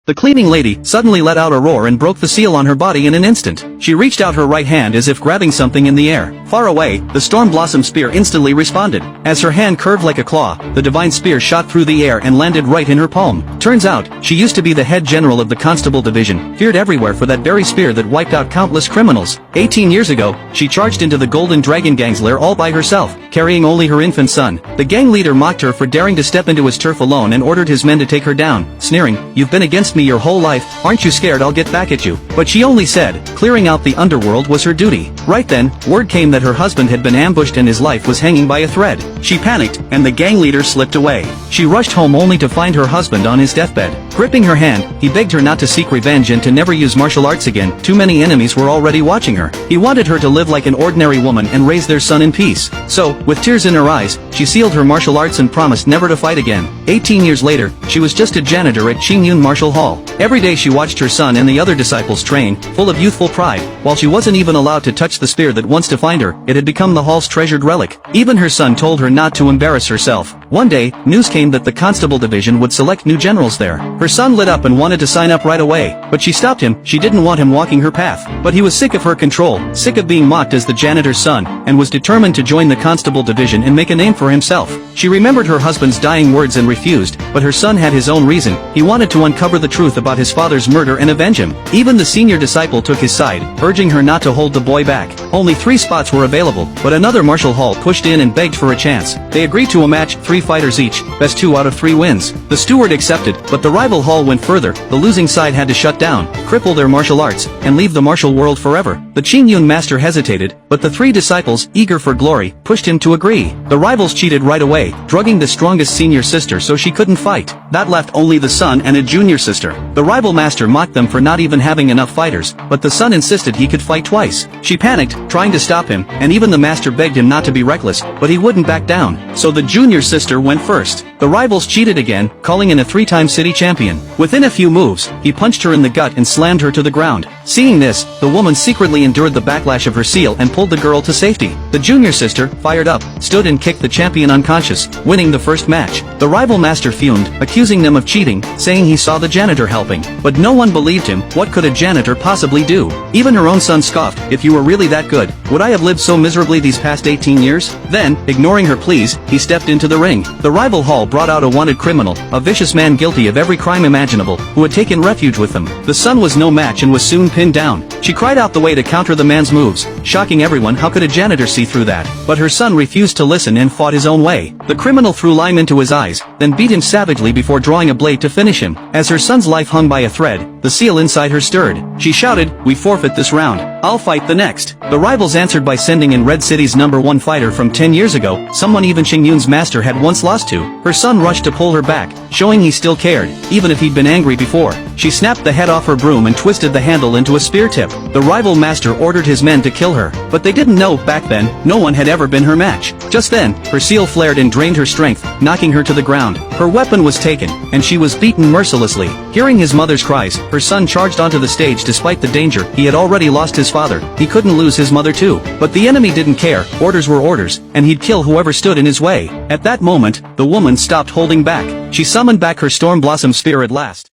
The cleaning lady suddenly let out a roar and broke the seal on her body in an instant. She reached out her right hand as if grabbing something in the air. Far away, the Storm Blossom spear instantly responded. As her hand curved like a claw, the divine spear shot through the air and landed right in her palm. Turns out, she used to be the head general of the Constable Division, feared everywhere for that very spear that wiped out countless criminals. 18 years ago, she charged into the Golden Dragon Gang's lair all by herself, carrying only her infant son. The gang leader mocked her for daring to step into his turf alone and ordered his men to take her down, sneering, "You've been against me your whole life, aren't you scared I'll get back at you?" But she only said, clearing out the underworld was her duty. Right then, word came that her husband had been ambushed and his life was hanging by a thread. She panicked, and the gang leader slipped away. She rushed home only to find her husband on his deathbed. Gripping her hand, he begged her not to seek revenge and to never use martial arts again. Too many enemies were already watching her. He wanted her to live like an ordinary woman and raise their son in peace. So, with tears in her eyes, she sealed her martial arts and promised never to fight again. 18 years later, she was just a janitor at Qingyun Martial Hall. Every day she watched her son and the other disciples train, full of youthful pride. While she wasn't even allowed to touch the spear that once defined her, it had become the hall's treasured relic. Even her son told her not to embarrass herself. One day, news came that the Constable Division would select new generals there. Her son lit up and wanted to sign up right away, but she stopped him. She didn't want him walking her path. But he was sick of her control, sick of being mocked as the janitor's son, and was determined to join the Constable Division and make a name for himself. She remembered her husband's dying words and refused, but her son had his own reason. He wanted to uncover the truth about his father's murder and avenge him. Even the senior disciple took his side, urging her not to hold the boy back. Only 3 spots were available, but another martial hall pushed in and begged for a chance. They agreed to a match, 3 fighters each, best 2 out of 3 wins. The steward accepted, but the rival hall went further. The losing side had to shut down, cripple their martial arts, and leave the martial world forever. The Qingyun master hesitated, but the 3 disciples, eager for glory, pushed him to agree. The rivals cheated right away, drugging the strongest senior sister so she couldn't fight. That left only the son and a junior sister. The rival master mocked them for not even having enough fighters, but the son insisted he could fight twice. She panicked, trying to stop him, and even the master begged him not to be reckless, but he wouldn't back down. So the junior sister went first. The rivals cheated again, calling in a 3-time city champion. Within a few moves, he punched her in the gut and slammed her to the ground. Seeing this, the woman secretly endured the backlash of her seal and pulled the girl to safety. The junior sister, fired up, stood and kicked the champion unconscious, winning the first match. The rival master fumed, accusing them of cheating, saying he saw the janitor helping. But no one believed him. What could a janitor possibly do? Even her own son scoffed, "If you were really that good, would I have lived so miserably these past 18 years? Then, ignoring her pleas, he stepped into the ring. The rival hall brought out a wanted criminal, a vicious man guilty of every crime imaginable, who had taken refuge with them. The son was no match and was soon pinned down. She cried out the way to counter the man's moves, shocking everyone. How could a janitor see through that? But her son refused to listen and fought his own way. The criminal threw lime into his eyes, then beat him savagely before drawing a blade to finish him. As her son's life hung by a thread, the seal inside her stirred. She shouted, "We forfeit this round. I'll fight the next." The rivals answered by sending in Red City's #1 fighter from 10 years ago, someone even Qingyun's master had once lost to. Her son rushed to pull her back, showing he still cared, even if he'd been angry before. She snapped the head off her broom and twisted the handle into a spear tip. The rival master ordered his men to kill her, but they didn't know, back then, no one had ever been her match. Just then, her seal flared and drained her strength, knocking her to the ground. Her weapon was taken, and she was beaten mercilessly. Hearing his mother's cries, her son charged onto the stage despite the danger. He had already lost his father. He couldn't lose his mother too. But the enemy didn't care. Orders were orders, and he'd kill whoever stood in his way. At that moment, the woman stopped holding back. She summoned back her Storm Blossom spear at last.